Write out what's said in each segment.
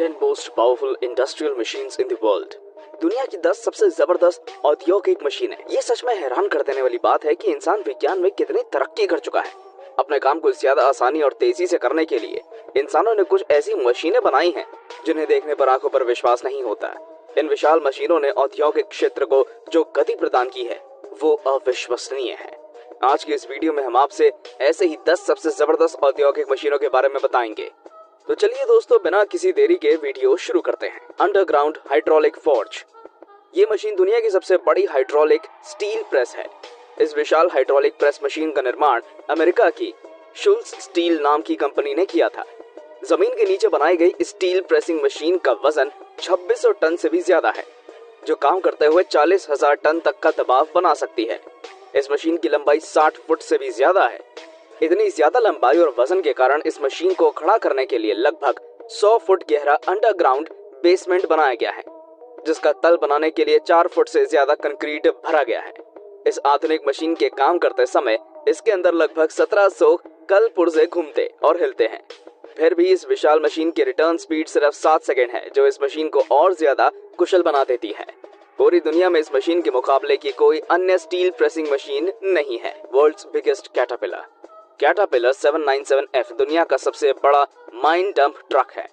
10 most powerful industrial machines in the world। दुनिया की 10 सबसे जबरदस्त औद्योगिक मशीनें। ये सच में हैरान कर देने वाली बात है कि इंसान विज्ञान में कितनी तरक्की कर चुका है। अपने काम को ज्यादा आसानी और तेजी से करने के लिए इंसानों ने कुछ ऐसी मशीनें बनाई हैं जिन्हें देखने पर आंखों पर विश्वास नहीं होता। इन विशाल मशीनों ने औद्योगिक क्षेत्र को जो गति प्रदान की है वो अविश्वसनीय है। आज की इस वीडियो में हम आपसे ऐसे ही 10 सबसे जबरदस्त औद्योगिक मशीनों के बारे में बताएंगे। तो चलिए दोस्तों, बिना किसी देरी के वीडियो शुरू करते हैं। Underground hydraulic forge. ये मशीन दुनिया की सबसे बड़ी हाइड्रोलिक स्टील प्रेस है। इस विशाल हाइड्रोलिक प्रेस मशीन का निर्माण अमेरिका की शुल्स स्टील नाम की कंपनी ने किया था। जमीन के नीचे बनाई गई स्टील प्रेसिंग मशीन का वजन 2600 टन से भी ज्यादा है, जो काम करते हुए 40,000 टन तक का दबाव बना सकती है। इस मशीन की लंबाई 60 फुट से भी ज्यादा है। इतनी ज्यादा लंबाई और वजन के कारण इस मशीन को खड़ा करने के लिए लगभग 100 फुट गहरा अंडरग्राउंड बेसमेंट बनाया गया है, जिसका तल बनाने के लिए 4 फुट से ज्यादा कंक्रीट भरा गया है। इस आधुनिक मशीन के काम करते समय इसके अंदर लगभग 1700 कल पुर्जे घूमते और हिलते हैं। फिर भी इस विशाल मशीन की रिटर्न स्पीड सिर्फ 7 सेकेंड है, जो इस मशीन को और ज्यादा कुशल बना देती है। पूरी दुनिया में इस मशीन के मुकाबले की कोई अन्य स्टील प्रेसिंग मशीन नहीं है। World's biggest caterpillar. Caterpillar 797F दुनिया का सबसे बड़ा माइन डंप ट्रक है।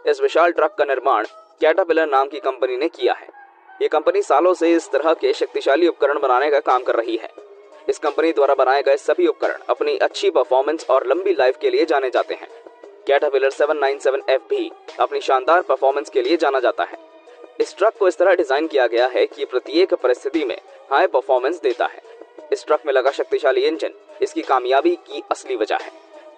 इस विशाल ट्रक का निर्माण कैटरपिलर नाम की कंपनी ने किया है। ये कंपनी सालों से इस तरह के शक्तिशाली उपकरण बनाने का काम कर रही है। इस कंपनी द्वारा बनाए गए सभी उपकरण अपनी अच्छी परफॉर्मेंस और लंबी लाइफ के लिए जाने जाते हैं। कैटरपिलर 797F भी अपनी शानदार परफॉर्मेंस के लिए जाना जाता है। इस ट्रक को इस तरह डिजाइन किया गया है कि प्रत्येक परिस्थिति में हाई परफॉर्मेंस देता है। इस ट्रक में लगा शक्तिशाली इंजन इसकी कामयाबी की असली वजह है।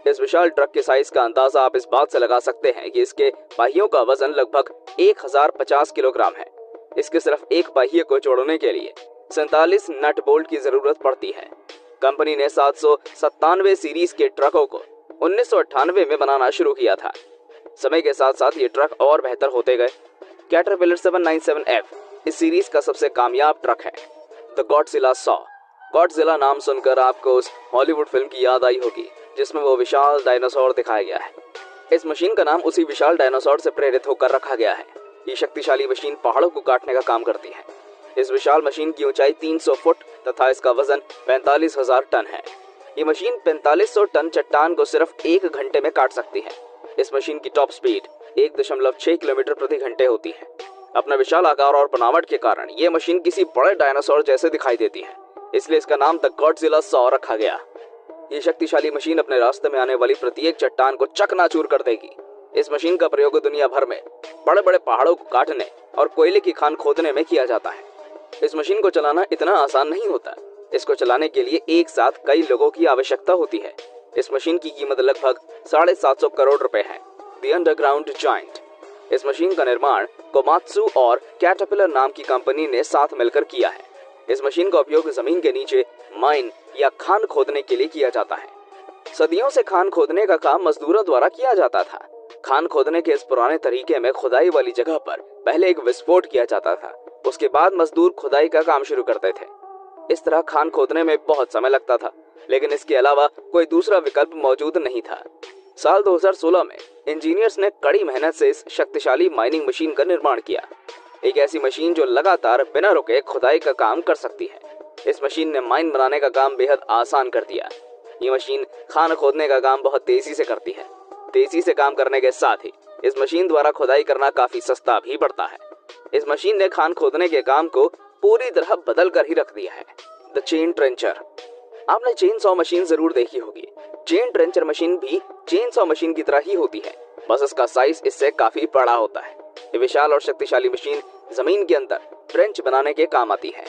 इस विशाल ट्रक के साइज का अंदाजा आप इस बात से लगा सकते हैं कि इसके पहियों का वजन लगभग 1050 किलोग्राम है। इसके सिर्फ एक पहिए को जोड़ने के लिए 47 नट बोल्ट की जरूरत पड़ती है। कंपनी ने 797 सीरीज के ट्रकों को 1998 में बनाना शुरू किया था। समय के साथ साथ ये ट्रक और बेहतर होते गए। कैटरपिलर 797F इस सीरीज का सबसे कामयाब ट्रक है। The Godzilla saw. गॉडजिला नाम सुनकर आपको उस हॉलीवुड फिल्म की याद आई होगी जिसमें वो विशाल डायनासोर दिखाया गया है। इस मशीन का नाम उसी विशाल डायनासोर से प्रेरित होकर रखा गया है। ये शक्तिशाली मशीन पहाड़ों को काटने का काम करती है। इस विशाल मशीन की ऊंचाई 300 फुट तथा इसका वजन 45,000 टन है। ये मशीन 4500 टन चट्टान को सिर्फ 1 घंटे में काट सकती है। इस मशीन की टॉप स्पीड 1.6 किलोमीटर प्रति घंटे होती है। अपने विशाल आकार और बनावट के कारण ये मशीन किसी बड़े डायनासोर जैसे दिखाई देती है, इसलिए इसका नाम द गॉडजिला सॉ रखा गया। ये शक्तिशाली मशीन अपने रास्ते में आने वाली प्रत्येक चट्टान को चकनाचूर कर देगी। इस मशीन का प्रयोग दुनिया भर में बड़े बड़े पहाड़ों को काटने और कोयले की खान खोदने में किया जाता है। इस मशीन को चलाना इतना आसान नहीं होता। इसको चलाने के लिए एक साथ कई लोगों की आवश्यकता होती है। इस मशीन की कीमत लगभग 750 करोड़ रुपए है। The underground giant. इस मशीन का निर्माण कोमात्सु और कैटरपिलर नाम की कंपनी ने साथ मिलकर किया है। इस मशीन का उपयोग जमीन के नीचे माइन या खान खोदने के लिए किया जाता है। सदियों से खान खोदने का काम मजदूरों द्वारा किया जाता था। खान खोदने के इस पुराने तरीके में खुदाई वाली जगह पर पहले एक विस्फोट किया जाता था, उसके बाद मजदूर खुदाई का काम शुरू करते थे। इस तरह खान खोदने में बहुत समय लगता था, लेकिन इसके अलावा कोई दूसरा विकल्प मौजूद नहीं था। साल 2016 में इंजीनियर्स ने कड़ी मेहनत से इस शक्तिशाली माइनिंग मशीन का निर्माण किया। एक ऐसी मशीन जो लगातार बिना रुके खुदाई का काम कर सकती है। इस मशीन ने माइन बनाने का काम बेहद आसान कर दिया। ये मशीन खान खोदने का काम बहुत तेजी से करती है। तेजी से काम करने के साथ ही इस मशीन द्वारा खुदाई करना काफी सस्ता भी पड़ता है। इस मशीन ने खान खोदने के काम को पूरी तरह बदल कर ही रख दिया है। The chain trencher. आपने चेन सॉ मशीन जरूर देखी होगी। चेन ट्रेंचर मशीन भी चेन सॉ मशीन की तरह ही होती है, बस इसका साइज इससे काफी बड़ा होता है। ये विशाल और शक्तिशाली मशीन जमीन के अंदर ट्रेंच बनाने के काम आती है।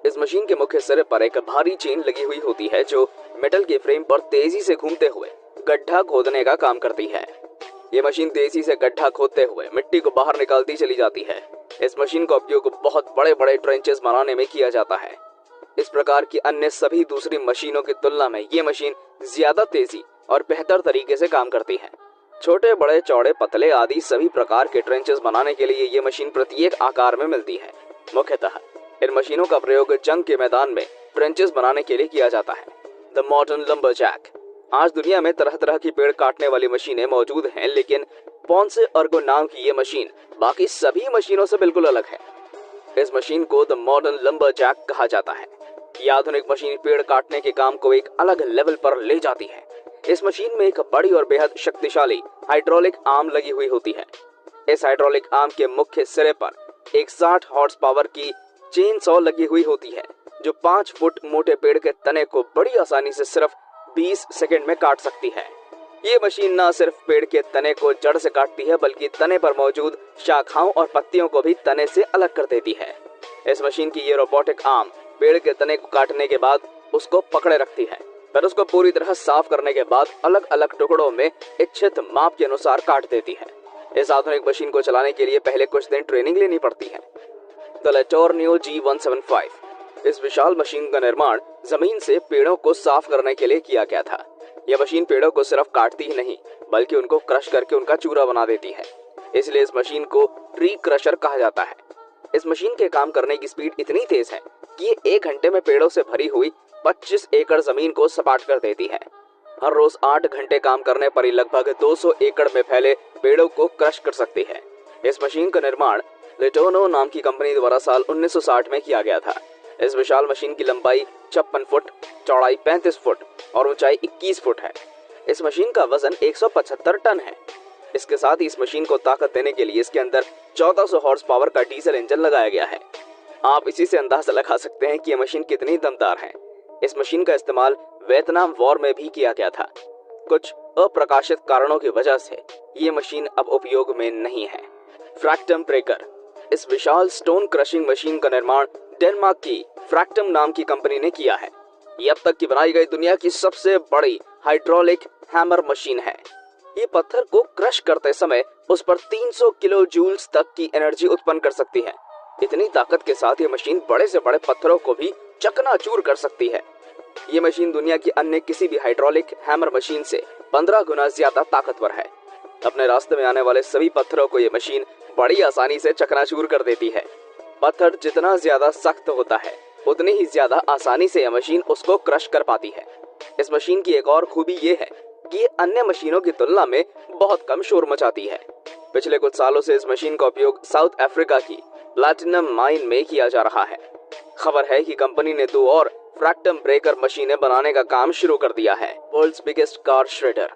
इस मशीन के मुख्य सिरे पर एक भारी चेन लगी हुई होती है जो मेटल के फ्रेम पर तेजी से घूमते हुए गड्ढा खोदने का काम करती है। ये मशीन तेजी से गड्ढा खोदते हुए मिट्टी को बाहर निकालती चली जाती है। इस मशीन का उपयोग बहुत बड़े बड़े ट्रेंचेस बनाने में किया जाता है। इस प्रकार की अन्य सभी दूसरी मशीनों की तुलना में ये मशीन ज्यादा तेजी और बेहतर तरीके से काम करती है। छोटे बड़े चौड़े पतले आदि सभी प्रकार के ट्रेंचेस बनाने के लिए ये मशीन प्रत्येक आकार में मिलती है। मुख्यतः इन मशीनों का प्रयोग जंग के मैदान में ट्रेंचेस बनाने के लिए किया जाता है। The modern lumberjack. आज दुनिया में तरह तरह की पेड़ काटने वाली मशीनें मौजूद हैं, लेकिन पोंसे अर्गो नाम की ये मशीन बाकी सभी मशीनों से बिल्कुल अलग है। इस मशीन को द मॉडर्न लंबरजैक कहा जाता है। यह आधुनिक मशीन पेड़ काटने के काम को एक अलग लेवल पर ले जाती है। इस मशीन में एक बड़ी और बेहद शक्तिशाली हाइड्रोलिक आर्म लगी हुई होती है। इस हाइड्रोलिक आर्म के मुख्य सिरे पर एक 60 हॉर्स पावर की चेन सॉ लगी हुई होती है, जो 5 फुट मोटे पेड़ के तने को बड़ी आसानी से सिर्फ 20 सेकंड में काट सकती है। ये मशीन न सिर्फ पेड़ के तने को जड़ से काटती है, बल्कि तने पर मौजूद शाखाओं और पत्तियों को भी तने से अलग कर देती है। इस मशीन की ये रोबोटिक आर्म पेड़ के तने को काटने के बाद उसको पकड़े रखती है, फिर उसको पूरी तरह साफ करने के बाद अलग अलग टुकड़ों में इच्छित माप के अनुसार काट देती है। इस आधुनिक मशीन को चलाने के लिए पहले कुछ दिन ट्रेनिंग लेनी पड़ती है। द लेटोर्नियो G175 इस विशाल मशीन का निर्माण जमीन से पेड़ों को साफ करने के लिए किया गया था। यह मशीन पेड़ों को सिर्फ काटती ही नहीं, बल्कि उनको क्रश करके उनका चूरा बना देती है। इसलिए इस मशीन को ट्री क्रशर कहा जाता है। इस मशीन के काम करने की स्पीड इतनी तेज है कि ये 1 घंटे में पेड़ों से भरी हुई 25 एकड़ जमीन को सपाट कर देती है। हर रोज 8 घंटे काम करने पर ही लगभग 200 एकड़ में फैले पेड़ों को क्रश कर सकती है। इस मशीन का निर्माण लेटोनो नाम की कंपनी द्वारा साल 1960 में किया गया था। इस विशाल मशीन की लंबाई 56 फुट, चौड़ाई 35 फुट और ऊंचाई 21 फुट है। इस मशीन का वजन 175 टन है। इसके साथ ही इस मशीन को ताकत देने के लिए इसके अंदर 1400 हॉर्स पावर का डीजल इंजन लगाया गया है। आप इसी से अंदाजा लगा सकते हैं कि यह मशीन कितनी दमदार है। इस मशीन का इस्तेमाल वियतनाम वॉर में भी किया गया था। कुछ अप्रकाशित कारणों की वजह से ये मशीन अब उपयोग में नहीं है। फ्रैक्टम ब्रेकर इस विशाल स्टोन क्रशिंग मशीन का निर्माण डेनमार्क की फ्रैक्टम नाम की कंपनी ने किया है। ये अब तक की बनाई गई दुनिया की सबसे बड़ी हाइड्रोलिक हैमर मशीन है। ये पत्थर को क्रश करते समय उस पर 300 किलो जूल्स तक की एनर्जी उत्पन्न कर सकती है। इतनी ताकत के साथ ये मशीन बड़े से बड़े पत्थरों को भी चकनाचूर कर सकती है। ये मशीन दुनिया की अन्य किसी भी हाइड्रोलिक हैमर मशीन से 15 गुना ज्यादा ताकतवर है। अपने रास्ते में आने वाले सभी पत्थरों को ये मशीन बड़ी आसानी से चकनाचूर कर देती है। पत्थर जितना ज्यादा सख्त होता है, उतनी ही ज्यादा आसानी से यह मशीन उसको क्रश कर पाती है। इस मशीन की एक और खूबी ये है कि ये अन्य मशीनों की तुलना में बहुत कम शोर मचाती है। पिछले कुछ सालों से इस मशीन का उपयोग साउथ अफ्रीका की प्लैटिनम माइन में किया जा रहा है। खबर है कि कंपनी ने 2 और फ्रैक्टम ब्रेकर मशीनें बनाने का काम शुरू कर दिया है। World's biggest car shredder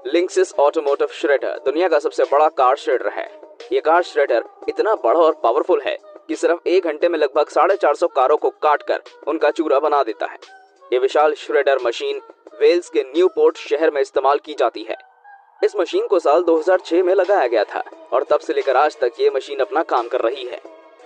Lynxs automotive shredder दुनिया का सबसे बड़ा कार श्रेडर है। ये कार श्रेडर इतना बड़ा और पावरफुल है कि सिर्फ 1 घंटे में लगभग 450 कारों को काटकर उनका चूरा बना देता है। ये विशाल श्रेडर मशीन वेल्स के न्यूपोर्ट शहर में इस्तेमाल की जाती है। इस मशीन को साल 2006 में लगाया गया था और तब से लेकर आज तक ये मशीन अपना काम कर रही है।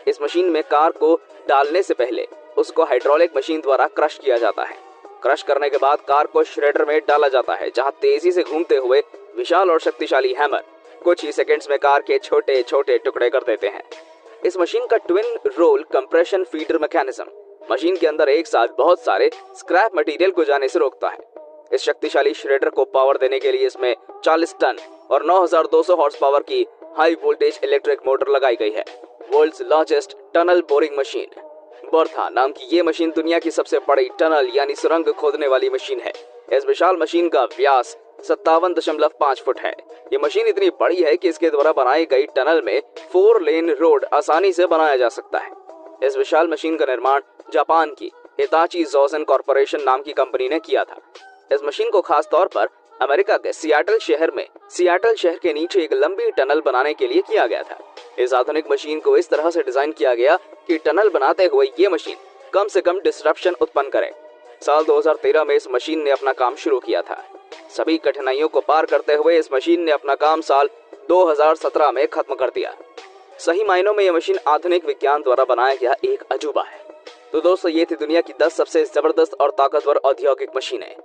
इस मशीन में कार को डालने से पहले उसको हाइड्रोलिक मशीन द्वारा क्रश किया जाता है। क्रश करने के बाद कार को श्रेडर में डाला जाता है, जहां तेजी से घूमते हुए विशाल और शक्तिशाली हैमर कुछ ही सेकंड्स में कार के छोटे छोटे टुकड़े कर देते हैं। इस मशीन का twin roll compression feeder mechanism machine के अंदर एक साथ बहुत सारे स्क्रैप मटेरियल को जाने से रोकता है। इस शक्तिशाली श्रेडर को पावर देने के लिए इसमें 40 टन और 9200 हॉर्स पावर की हाई वोल्टेज इलेक्ट्रिक मोटर लगाई गई है। World's largest tunnel boring machine Bertha नाम की ये मशीन दुनिया की सबसे बड़ी टनल यानी सुरंग खोदने वाली मशीन है। इस विशाल मशीन का व्यास 57.5 फुट है। ये मशीन इतनी बड़ी है कि इसके द्वारा बनाई गई टनल में 4 लेन रोड आसानी से बनाया जा सकता है। इस विशाल मशीन का निर्माण जापान की हिताची जोसेन कॉर्पोरेशन नाम की कंपनी ने किया था। इस मशीन को खास तौर पर अमेरिका के सियाटल शहर के नीचे एक लंबी टनल बनाने के लिए किया गया था। इस आधुनिक मशीन को इस तरह से डिजाइन किया गया कि टनल बनाते हुए ये मशीन कम से कम डिस्ट्रप्शन उत्पन्न करे। साल 2013 में इस मशीन ने अपना काम शुरू किया था। सभी कठिनाइयों को पार करते हुए इस मशीन ने अपना काम साल 2017 में खत्म कर दिया। सही मायनों में यह मशीन आधुनिक विज्ञान द्वारा बनाया गया एक अजूबा है। तो दोस्तों, ये थी दुनिया की 10 सबसे जबरदस्त और ताकतवर औद्योगिक मशीनें।